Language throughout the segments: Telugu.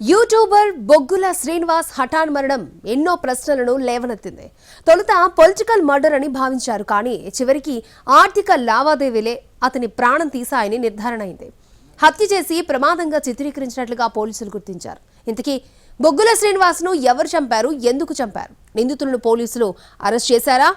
యూట్యూబర్ బొగ్గుల శ్రీనివాస్ హఠాన్ మరణం ఎన్నో ప్రశ్నలను లేవనెత్తింది. తొలుత పొలిటికల్ మర్డర్ అని భావించారు, కానీ చివరికి ఆర్థిక లావాదేవీలే అతని ప్రాణం తీశాయని నిర్ధారణ అయింది. హత్య చేసి ప్రమాదంగా చిత్రీకరించినట్లుగా పోలీసులు గుర్తించారు. ఇంతకీ బొగ్గుల శ్రీనివాస్ను ఎవరు చంపారు, ఎందుకు చంపారు? నిందితులను పోలీసులు అరెస్ట్ చేశారా?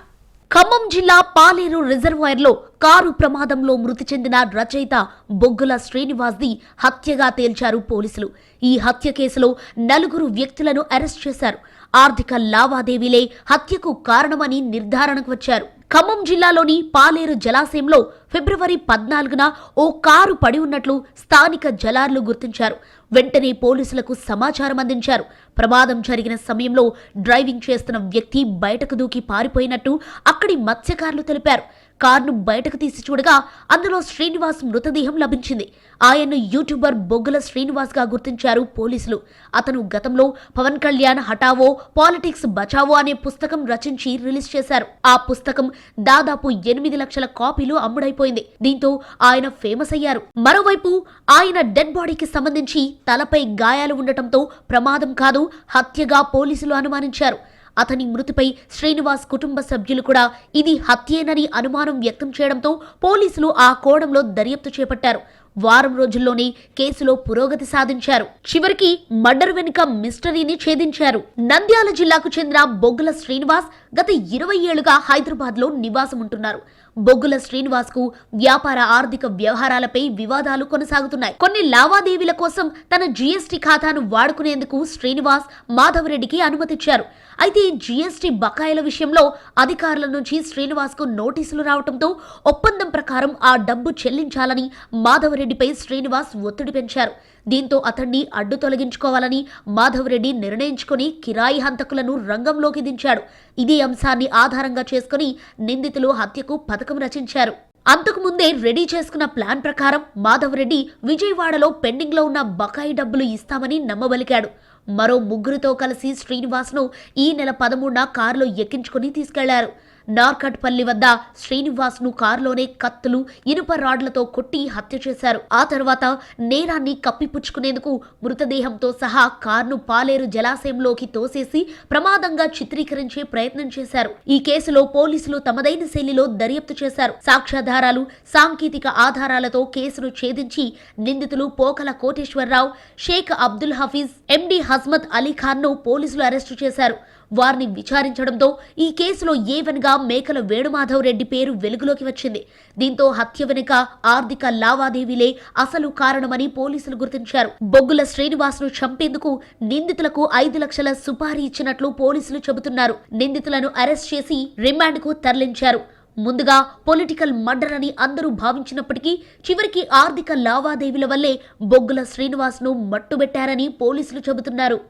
ఖమ్మం జిల్లా పాలేరు రిజర్వాయర్లో కారు ప్రమాదంలో మృతి చెందిన రచయిత బొగ్గుల శ్రీనివాస్ది హత్యగా తేల్చారు పోలీసులు. ఈ హత్య కేసులో 4 వ్యక్తులను అరెస్ట్ చేశారు. ఆర్థిక లావాదేవీలే హత్యకు కారణమని నిర్ధారణకు వచ్చారు. ఖమ్మం జిల్లాలోని పాలేరు జలాశయంలో ఫిబ్రవరి 14న ఓ కారు పడి ఉన్నట్లు స్థానిక జలార్లు గుర్తించారు. వెంటనే పోలీసులకు సమాచారం అందించారు. ప్రమాదం జరిగిన సమయంలో డ్రైవింగ్ చేస్తున్న వ్యక్తి బయటకు దూకి పారిపోయినట్టు అక్కడి మత్స్యకారులు తెలిపారు. కారును బయటకు తీసి చూడగా అందులో శ్రీనివాస్ మృతదేహం లభించింది. ఆయన్ను యూట్యూబర్ బొగ్గుల శ్రీనివాస్ గా గుర్తించారు పోలీసులు. అతను గతంలో పవన్ కళ్యాణ్ హఠావో పాలిటిక్స్ బచావో అనే పుస్తకం రచించి రిలీజ్ చేశారు. ఆ పుస్తకం దాదాపు 8 లక్షల కాపీలు అమ్ముడైపోయింది. దీంతో ఆయన ఫేమస్ అయ్యారు. మరోవైపు ఆయన డెడ్ బాడీకి సంబంధించి తలపై గాయాలు ఉండటంతో ప్రమాదం కాదు, హత్యగా పోలీసులు అనుమానించారు. అతని మృతిపై శ్రీనివాస్ కుటుంబ సభ్యులు కూడా ఇది హత్యేనని అనుమానం వ్యక్తం చేయడంతో పోలీసులు ఆ కోణంలో దర్యాప్తు చేపట్టారు. వారం రోజుల్లోనే కేసులో పురోగతి సాధించారు. చివరికి మర్డర్ వెనుక మిస్టరీని ఛేదించారు. నంద్యాల జిల్లాకు చెందిన బొగ్గుల శ్రీనివాస్ గత 20 ఏళ్లుగా హైదరాబాద్ లో నివాసం ఉంటున్నారు. బొగ్గుల శ్రీనివాస్ కు వ్యాపార ఆర్థిక వ్యవహారాలపై వివాదాలు కొనసాగుతున్నాయి. కొన్ని లావాదేవీల కోసం తన జీఎస్టీ ఖాతాను వాడుకునేందుకు శ్రీనివాస్ మాధవరెడ్డికి అనుమతిచ్చారు. అయితే జీఎస్టీ బకాయిల విషయంలో అధికారుల నుంచి శ్రీనివాస్ కు నోటీసులు రావడంతో ఒప్పందం ప్రకారం ఆ డబ్బు చెల్లించాలని మాధవరెడ్డిపై శ్రీనివాస్ ఒత్తిడి పెంచారు. దీంతో అతన్ని అడ్డు తొలగించుకోవాలని మాధవరెడ్డి నిర్ణయించుకుని కిరాయి హంతకులను రంగంలోకి దించాడు. ఇదే అంశాన్ని ఆధారంగా చేసుకుని నిందితులు హత్యకు పథకం రచించారు. అంతకు ముందే రెడీ చేసుకున్న ప్లాన్ ప్రకారం మాధవరెడ్డి విజయవాడలో పెండింగ్ లో ఉన్న బకాయి డబ్బులు ఇస్తామని నమ్మబలికాడు. మరో 3తో కలిసి శ్రీనివాస్ను ఈ నెల 13న కారులో ఎక్కించుకుని తీసుకెళ్లారు. నార్కట్పల్లి వద్ద శ్రీనివాస్ను కారులోనే కత్తులు, ఇనుప రాడ్లతో కొట్టి హత్య చేశారు. ఆ తర్వాత నేరాన్ని కప్పిపుచ్చుకునేందుకు మృతదేహంతో సహా కారును పాలేరు జలాశయంలోకి తోసేసి ప్రమాదంగా చిత్రీకరించే ప్రయత్నం చేశారు. ఈ కేసులో పోలీసులు తమదైన శైలిలో దర్యాప్తు చేశారు. సాక్ష్యాధారాలు, సాంకేతిక ఆధారాలతో కేసును ఛేదించి నిందితులు పోకల కోటేశ్వరరావు, షేక్ అబ్దుల్ హఫీజ్, ఎండి హస్మత్ అలీ ఖాన్ ను పోలీసులు అరెస్టు చేశారు. వారిని విచారించడంతో ఈ కేసులో ఏవన్గా మేకల వేణుమాధవ్ రెడ్డి పేరు వెలుగులోకి వచ్చింది. దీంతో హత్య వెనుక ఆర్థిక లావాదేవీలే అసలు కారణమని పోలీసులు గుర్తించారు. బొగ్గుల శ్రీనివాస్ ను చంపేందుకు నిందితులకు 5 లక్షల సుపారీ ఇచ్చినట్లు పోలీసులు చెబుతున్నారు. నిందితులను అరెస్ట్ చేసి రిమాండ్ కు తరలించారు. ముందుగా పొలిటికల్ మర్డర్ అని అందరూ భావించినప్పటికీ చివరికి ఆర్థిక లావాదేవీల వల్లే బొగ్గుల శ్రీనివాస్ ను మట్టుబెట్టారని పోలీసులు చెబుతున్నారు.